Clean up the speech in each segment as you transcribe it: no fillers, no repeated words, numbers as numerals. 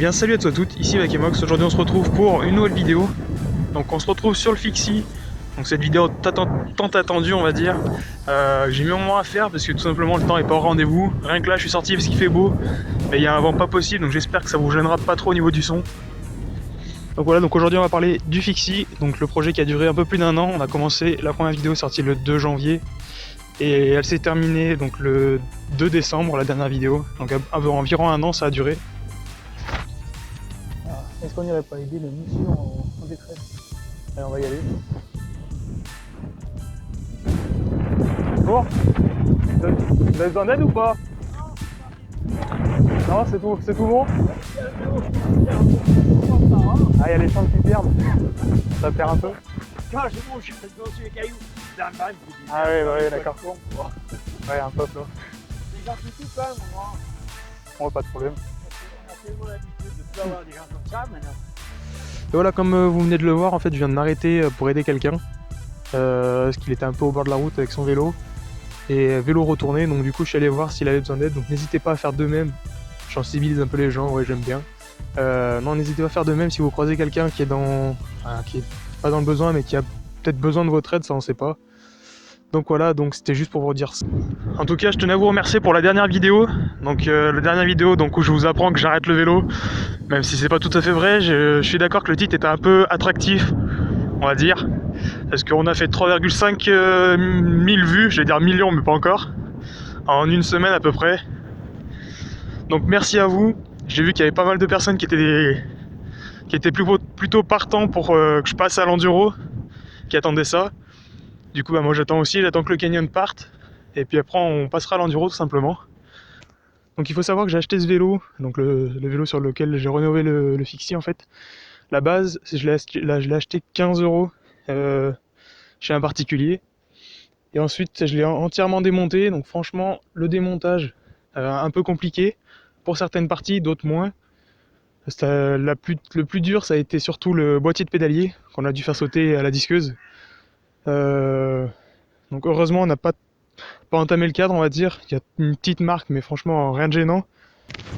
bien salut à toi toutes, ici Vakemox. Aujourd'hui on se retrouve pour une nouvelle vidéo. Donc on se retrouve sur le Fixie. Donc cette vidéo tant attendue on va dire. J'ai mis un moment à faire parce que tout simplement le temps est pas au rendez-vous. Rien que là je suis sorti parce qu'il fait beau. Mais il y a un vent pas possible, donc j'espère que ça vous gênera pas trop au niveau du son. Donc voilà, donc aujourd'hui on va parler du Fixie. Donc le projet qui a duré un peu plus d'1 an. On a commencé, la première vidéo est sortie le 2 janvier. Et elle s'est terminée donc le 2 décembre, la dernière vidéo. Donc environ 1 an ça a duré. Est-ce qu'on n'irait pas aider le monsieur en détresse? Allez, on va y aller. Bon, vous avez besoin d'aide ou pas? Non, c'est tout bon? Ah, il y a les champs qui perdent. Ça perd un peu? Quand j'ai bon, je suis fait dans les cailloux. Ah oui, bah oui, d'accord. Ouais, un peu là. Les gens qui tout quand même, moi. Bon, pas de problème. On a tellement l'habitude de plus avoir des gens comme ça maintenant. Et voilà, comme vous venez de le voir, en fait, je viens de m'arrêter pour aider quelqu'un. Parce qu'il était un peu au bord de la route avec son vélo. Et vélo retourné, donc du coup je suis allé voir s'il avait besoin d'aide. Donc n'hésitez pas à faire de même. Je sensibilise un peu les gens, ouais, j'aime bien. Non, n'hésitez pas à faire de même si vous croisez quelqu'un qui est qui est pas dans le besoin mais qui a peut-être besoin de votre aide, ça on sait pas. Donc voilà, donc c'était juste pour vous dire ça. En tout cas, je tenais à vous remercier pour la dernière vidéo. Donc la dernière vidéo donc, où je vous apprends que j'arrête le vélo. Même si c'est pas tout à fait vrai, je suis d'accord que le titre était un peu attractif, on va dire. Parce qu'on a fait 3,5 000 vues, je vais dire millions mais pas encore. En une semaine à peu près. Donc merci à vous. J'ai vu qu'il y avait pas mal de personnes qui étaient plutôt partants pour que je passe à l'enduro, qui attendaient ça. Du coup bah moi j'attends que le canyon parte. Et puis après on passera à l'enduro tout simplement. Donc il faut savoir que j'ai acheté ce vélo, donc le vélo sur lequel j'ai rénové le Fixie en fait. La base, je l'ai acheté 15 € chez un particulier. Et ensuite je l'ai entièrement démonté, donc franchement le démontage un peu compliqué pour certaines parties, d'autres moins. Le plus dur ça a été surtout le boîtier de pédalier qu'on a dû faire sauter à la disqueuse. Donc heureusement on n'a pas entamé le cadre on va dire, il y a une petite marque mais franchement rien de gênant.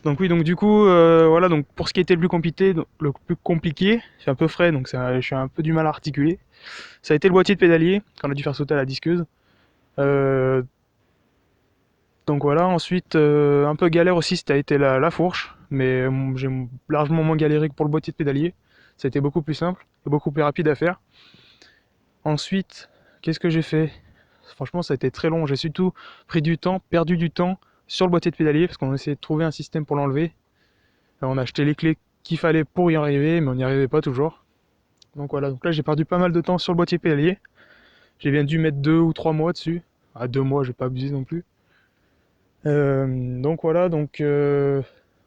Donc oui, donc du coup voilà, donc pour ce qui était le plus compliqué, c'est un peu frais donc je suis un peu du mal à articuler. Ça a été le boîtier de pédalier qu'on a dû faire sauter à la disqueuse. Donc voilà, ensuite un peu galère aussi, ça a été la fourche, mais j'ai largement moins galéré que pour le boîtier de pédalier. Ça a été beaucoup plus simple et beaucoup plus rapide à faire. Ensuite, qu'est-ce que j'ai fait? Franchement, ça a été très long, j'ai surtout perdu du temps sur le boîtier de pédalier parce qu'on essayait de trouver un système pour l'enlever. On a acheté les clés qu'il fallait pour y arriver, mais on n'y arrivait pas toujours. Donc voilà, donc là j'ai perdu pas mal de temps sur le boîtier pédalier. J'ai bien dû mettre 2 ou 3 mois dessus. À 2 mois, je vais pas abuser non plus. Donc voilà, donc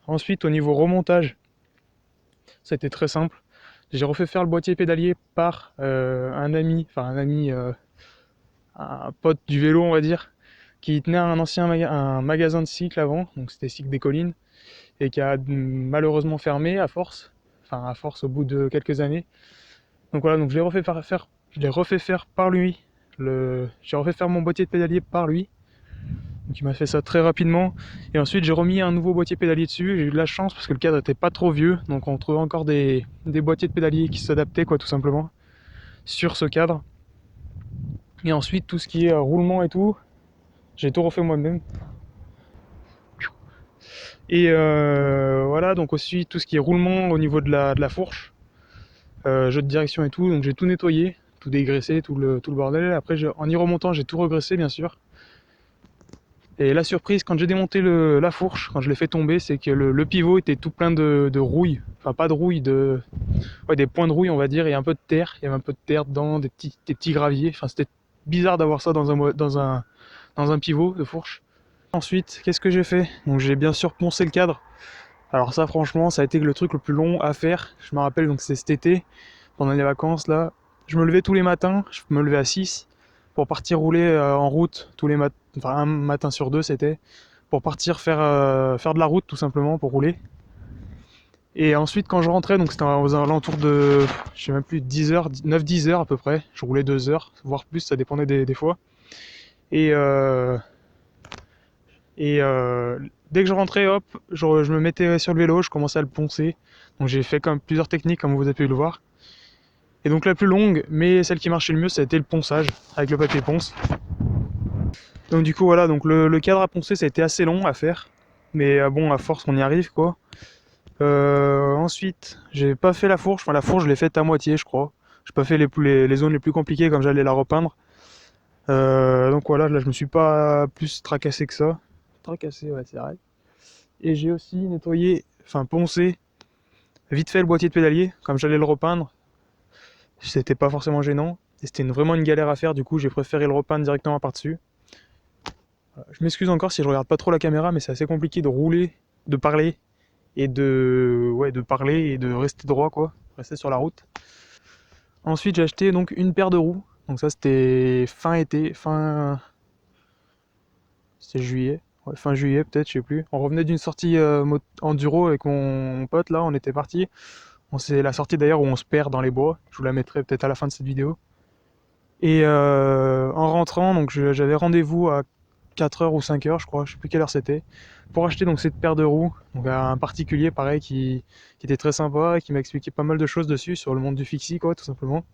ensuite au niveau remontage, ça a été très simple. J'ai refait faire le boîtier pédalier par un pote du vélo on va dire, qui tenait un magasin de cycles avant, donc c'était Cycle des Collines, et qui a malheureusement fermé à force au bout de quelques années. Donc voilà, donc je l'ai refait faire par lui. J'ai refait faire mon boîtier de pédalier par lui. Donc il m'a fait ça très rapidement. Et ensuite j'ai remis un nouveau boîtier pédalier dessus. J'ai eu de la chance parce que le cadre était pas trop vieux. Donc on trouvait encore des boîtiers de pédalier qui s'adaptaient quoi tout simplement sur ce cadre. Et ensuite tout ce qui est roulement et tout, j'ai tout refait moi-même. Et voilà, donc aussi tout ce qui est roulement au niveau de la fourche, jeu de direction et tout. Donc j'ai tout nettoyé, tout dégraissé, tout le bordel. Après en y remontant j'ai tout regraissé bien sûr. Et la surprise, quand j'ai démonté la fourche, quand je l'ai fait tomber, c'est que le pivot était tout plein de rouille. Enfin, pas de rouille, des points de rouille, on va dire, et un peu de terre. Il y avait un peu de terre dedans, des petits graviers. Enfin, c'était bizarre d'avoir ça dans un pivot de fourche. Ensuite, qu'est-ce que j'ai fait? Donc, j'ai bien sûr poncé le cadre. Alors ça, franchement, ça a été le truc le plus long à faire. Je me rappelle, donc c'est cet été, pendant les vacances, là. Je me levais tous les matins, je me levais à 6 pour partir rouler en route tous les matins, enfin un matin sur deux c'était, pour partir faire de la route tout simplement pour rouler. Et ensuite quand je rentrais, donc c'était aux alentours de, je sais même plus, 10 heures, 9-10 heures à peu près, je roulais 2 heures, voire plus, ça dépendait des fois. Et, dès que je rentrais, hop, je me mettais sur le vélo, je commençais à le poncer. Donc j'ai fait comme plusieurs techniques comme vous avez pu le voir. Et donc la plus longue, mais celle qui marchait le mieux, ça a été le ponçage avec le papier ponce. Donc du coup voilà, donc le cadre à poncer ça a été assez long à faire. Mais bon, à force on y arrive quoi. Ensuite, j'ai pas fait la fourche. Enfin la fourche je l'ai faite à moitié je crois. J'ai pas fait les zones les plus compliquées comme j'allais la repeindre. Donc voilà, là je me suis pas plus tracassé que ça. Tracassé, ouais c'est vrai. Et j'ai aussi nettoyé, enfin poncé, vite fait le boîtier de pédalier, comme j'allais le repeindre. C'était pas forcément gênant. Et c'était vraiment une galère à faire, du coup j'ai préféré le repeindre directement par-dessus. Je m'excuse encore si je regarde pas trop la caméra, mais c'est assez compliqué de rouler, de parler, et de parler et de rester droit quoi, rester sur la route. Ensuite j'ai acheté donc une paire de roues. Donc ça c'était fin été, c'était juillet. Ouais, fin juillet peut-être, je sais plus. On revenait d'une sortie enduro avec mon pote là, on était parti. C'est la sortie d'ailleurs où on se perd dans les bois. Je vous la mettrai peut-être à la fin de cette vidéo. Et en rentrant, donc j'avais rendez-vous à 4h ou 5h je crois, je sais plus quelle heure c'était, pour acheter donc cette paire de roues. Donc à un particulier pareil qui était très sympa et qui m'a expliqué pas mal de choses dessus sur le monde du fixie quoi tout simplement.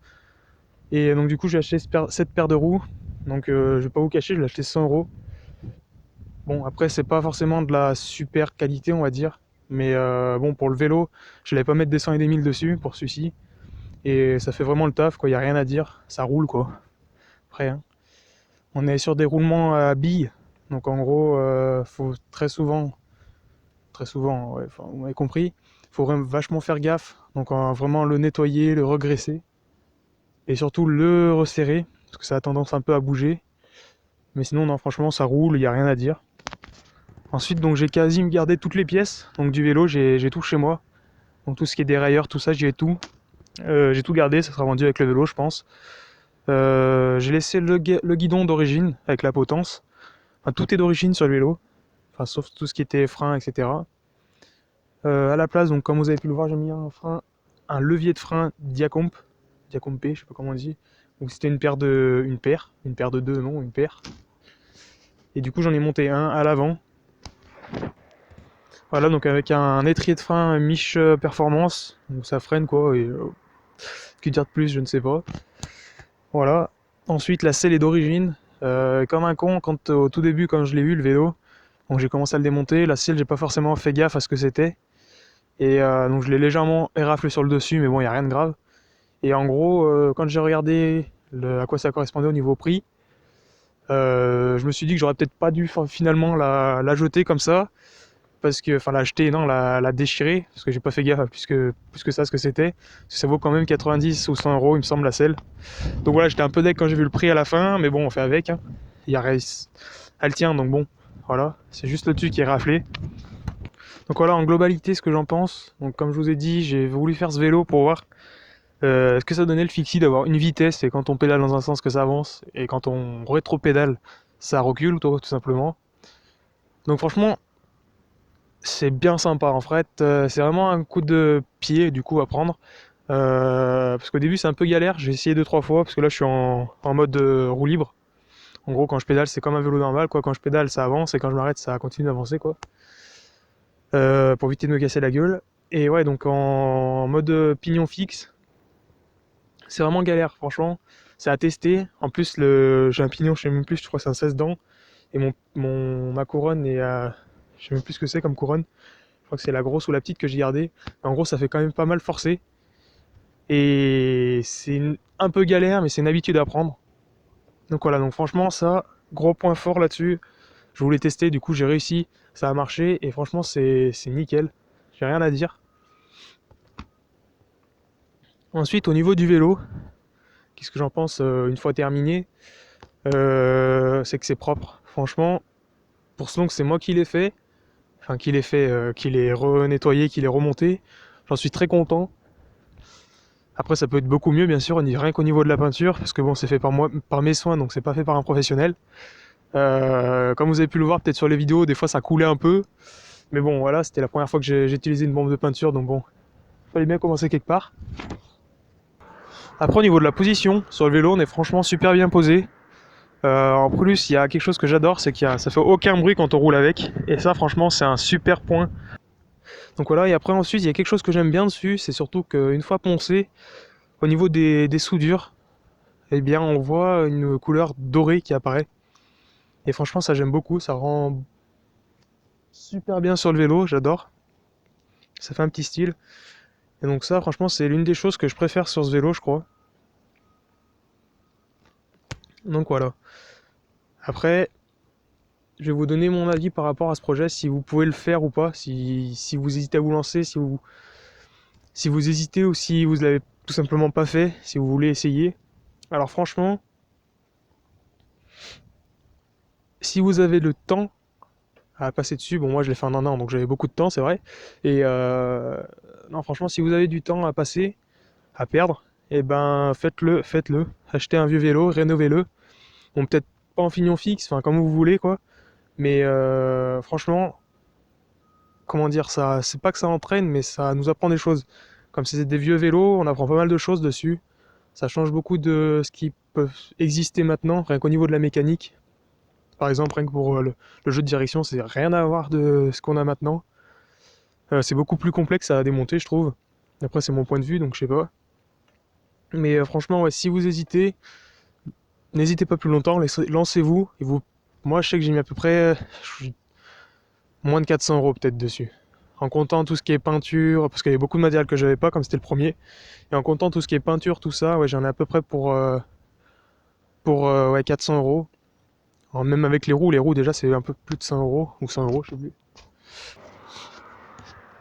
Et donc du coup j'ai acheté cette paire de roues. Donc je vais pas vous cacher, je l'ai acheté 100€. Bon, après, c'est pas forcément de la super qualité, on va dire. Mais bon, pour le vélo, je n'allais pas mettre des 100 et des 1000 dessus pour celui-ci. Et ça fait vraiment le taf, quoi. Il n'y a rien à dire. Ça roule, quoi. Après, hein. On est sur des roulements à billes. Donc en gros, faut très souvent, ouais, enfin, vous m'avez compris, faut vraiment vachement faire gaffe. Donc vraiment le nettoyer, le regraisser. Et surtout le resserrer, parce que ça a tendance un peu à bouger. Mais sinon, non, franchement, ça roule, il n'y a rien à dire. Ensuite, donc j'ai quasi gardé toutes les pièces donc du vélo, j'ai tout chez moi. Donc tout ce qui est dérailleur, tout ça, j'ai tout. J'ai tout gardé, ça sera vendu avec le vélo, je pense. J'ai laissé le guidon d'origine avec la potence. Enfin, tout est d'origine sur le vélo, enfin, sauf tout ce qui était frein, etc. À la place, donc comme vous avez pu le voir, j'ai mis un levier de frein Diacomp, Diacompé, je sais pas comment on dit. Donc c'était une paire de deux, non, une paire. Et du coup, j'en ai monté un à l'avant. Voilà, donc avec un étrier de frein Mich Performance, donc ça freine quoi, et que dire de plus, je ne sais pas. Voilà. Ensuite, la selle est d'origine. Comme un con, quand au tout début, quand je l'ai eu le vélo, donc j'ai commencé à le démonter. La selle, j'ai pas forcément fait gaffe à ce que c'était, et donc je l'ai légèrement éraflé sur le dessus, mais bon, il y a rien de grave. Et en gros, quand j'ai regardé à quoi ça correspondait au niveau prix, je me suis dit que j'aurais peut-être pas dû finalement la jeter comme ça. Parce que, enfin l'acheter, non, la déchirer, parce que j'ai pas fait gaffe à plus que ça ce que c'était, parce que ça vaut quand même 90 ou 100€, il me semble, la selle. Donc voilà, j'étais un peu deck quand j'ai vu le prix à la fin, mais bon, on fait avec, hein. Elle tient, donc bon, voilà, c'est juste le dessus qui est raflé. Donc voilà, en globalité, ce que j'en pense, donc comme je vous ai dit, j'ai voulu faire ce vélo pour voir ce que ça donnait le fixie d'avoir une vitesse, et quand on pédale dans un sens que ça avance, et quand on rétro-pédale, ça recule, tout simplement. Donc franchement, c'est bien sympa en fait, c'est vraiment un coup de pied du coup à prendre. Parce qu'au début c'est un peu galère, j'ai essayé 2-3 fois parce que là je suis en mode roue libre. En gros quand je pédale c'est comme un vélo normal quoi, quand je pédale ça avance et quand je m'arrête ça continue d'avancer quoi. Pour éviter de me casser la gueule. Et ouais donc en mode pignon fixe, c'est vraiment galère franchement, c'est à tester. En plus j'ai un pignon, je sais même plus, je crois que c'est un 16 dents. Et ma couronne est à... Je sais même plus ce que c'est comme couronne. Je crois que c'est la grosse ou la petite que j'ai gardée. En gros, ça fait quand même pas mal forcer. Et c'est un peu galère, mais c'est une habitude à prendre. Donc voilà, donc franchement, ça, gros point fort là-dessus. Je voulais tester, du coup j'ai réussi, ça a marché. Et franchement, c'est nickel. J'ai rien à dire. Ensuite, au niveau du vélo, qu'est-ce que j'en pense une fois terminé, c'est que c'est propre. Franchement, pour ce long que c'est moi qui l'ai fait, enfin qu'il est renettoyé, qu'il est remonté. J'en suis très content. Après ça peut être beaucoup mieux bien sûr, rien qu'au niveau de la peinture, parce que bon c'est fait par moi, par mes soins, donc c'est pas fait par un professionnel. Comme vous avez pu le voir peut-être sur les vidéos, des fois ça coulait un peu. Mais bon voilà, c'était la première fois que j'ai utilisé une bombe de peinture, donc bon, fallait bien commencer quelque part. Après au niveau de la position, sur le vélo on est franchement super bien posé. En plus il y a quelque chose que j'adore, c'est ça fait aucun bruit quand on roule avec. Et ça franchement c'est un super point. Donc voilà, et après ensuite il y a quelque chose que j'aime bien dessus, c'est surtout qu'une fois poncé, au niveau des soudures, eh bien on voit une couleur dorée qui apparaît. Et franchement ça j'aime beaucoup, ça rend super bien sur le vélo, j'adore. Ça fait un petit style. Et donc ça franchement c'est l'une des choses que je préfère sur ce vélo je crois. Donc voilà. Après, je vais vous donner mon avis par rapport à ce projet, si vous pouvez le faire ou pas, si vous hésitez à vous lancer, si vous hésitez ou si vous l'avez tout simplement pas fait, si vous voulez essayer. Alors franchement, si vous avez le temps à passer dessus, bon moi je l'ai fait en un an donc j'avais beaucoup de temps c'est vrai, et non franchement si vous avez du temps à passer, à perdre, et ben faites-le, achetez un vieux vélo, rénovez-le, bon peut-être pas en finion fixe, enfin comme vous voulez quoi, mais franchement, comment dire ça, c'est pas que ça entraîne mais ça nous apprend des choses, comme c'est des vieux vélos, on apprend pas mal de choses dessus, ça change beaucoup de ce qui peut exister maintenant, rien qu'au niveau de la mécanique. Par exemple, rien que pour le jeu de direction, c'est rien à voir de ce qu'on a maintenant. C'est beaucoup plus complexe à démonter, je trouve. Après, c'est mon point de vue, donc je sais pas. Mais franchement, ouais, si vous hésitez, n'hésitez pas plus longtemps, lancez-vous. Et vous, moi, je sais que j'ai mis à peu près moins de 400 euros peut-être dessus. En comptant tout ce qui est peinture, parce qu'il y avait beaucoup de matériel que j'avais pas, comme c'était le premier. Et en comptant tout ce qui est peinture, tout ça, ouais, j'en ai à peu près pour ouais, 400 euros. Alors, même avec les roues déjà c'est un peu plus de 100 euros, ou 100 euros, je sais plus.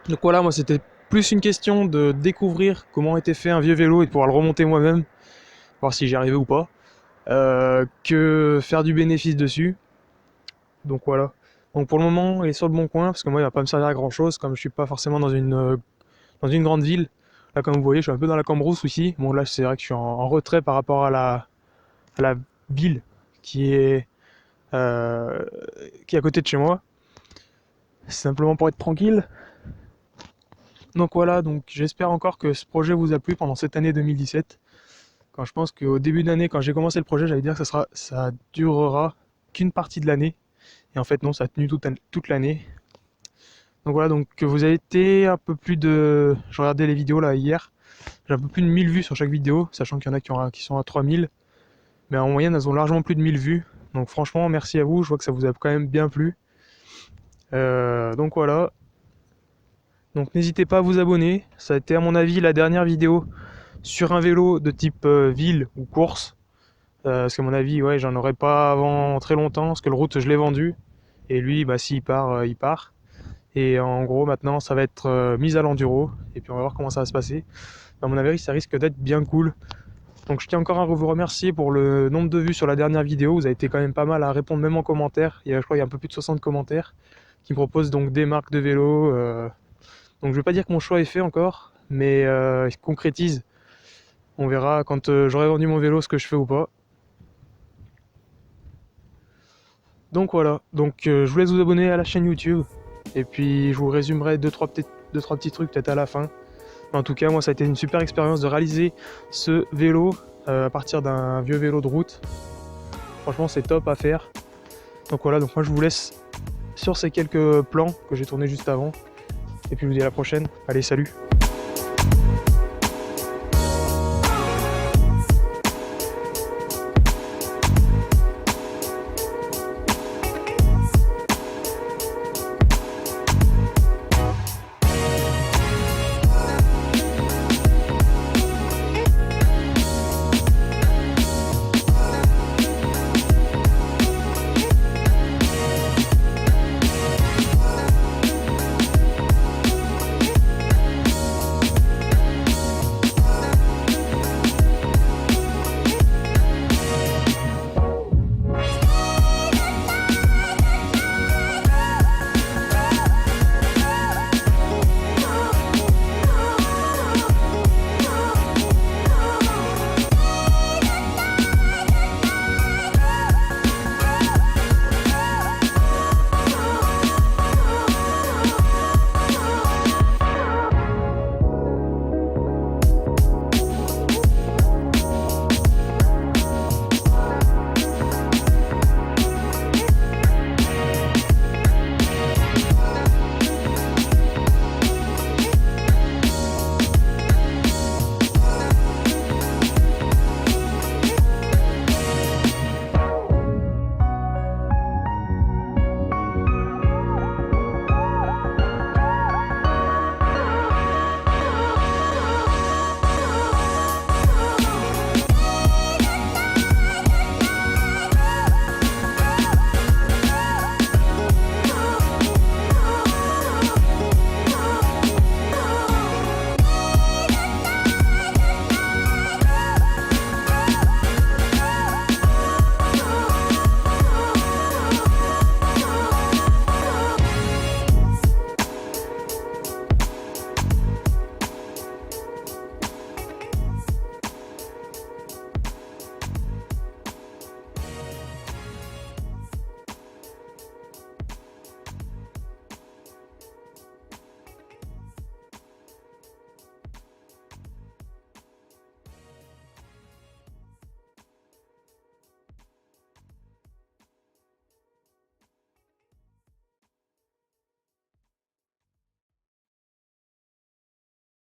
Donc voilà, moi c'était plus une question de découvrir comment était fait un vieux vélo et de pouvoir le remonter moi-même, voir si j'y arrivais ou pas, que faire du bénéfice dessus. Donc voilà. Donc pour le moment, il est sur le bon coin, parce que moi il va pas me servir à grand chose, comme je suis pas forcément dans une grande ville. Là comme vous voyez, je suis un peu dans la Cambrousse aussi. Bon là c'est vrai que je suis en retrait par rapport à la ville qui est, qui est à côté de chez moi. C'est simplement pour être tranquille. Donc voilà, donc j'espère encore que ce projet vous a plu pendant cette année 2017. Quand je pense qu'au début d'année, quand j'ai commencé le projet, j'allais dire que ça durera qu'une partie de l'année. Et en fait non, ça a tenu toute l'année. Donc voilà, donc que vous avez été un peu plus de... Je regardais les vidéos là hier, j'ai un peu plus de 1000 vues sur chaque vidéo, sachant qu'il y en a qui sont à 3000. Mais en moyenne, elles ont largement plus de 1000 vues. Donc franchement, merci à vous, je vois que ça vous a quand même bien plu. Donc voilà. Donc n'hésitez pas à vous abonner, ça a été à mon avis la dernière vidéo sur un vélo de type ville ou course. Parce qu'à mon avis, ouais, j'en aurais pas avant très longtemps, parce que le route je l'ai vendu. Et lui, bah s'il part, il part. Et en gros maintenant ça va être mise à l'enduro. Et puis on va voir comment ça va se passer. À mon avis ça risque d'être bien cool. Donc je tiens encore à vous remercier pour le nombre de vues sur la dernière vidéo. Vous avez été quand même pas mal à répondre même en commentaire. Je crois qu'il y a un peu plus de 60 commentaires qui me proposent donc des marques de vélo. Donc je vais pas dire que mon choix est fait encore, mais il concrétise. On verra quand j'aurai vendu mon vélo ce que je fais ou pas. Donc voilà, donc je vous laisse vous abonner à la chaîne YouTube. Et puis je vous résumerai 2-3 petits trucs peut-être à la fin. En tout cas, moi ça a été une super expérience de réaliser ce vélo à partir d'un vieux vélo de route. Franchement c'est top à faire. Donc voilà, donc moi je vous laisse sur ces quelques plans que j'ai tournés juste avant. Et puis je vous dis à la prochaine. Allez, salut!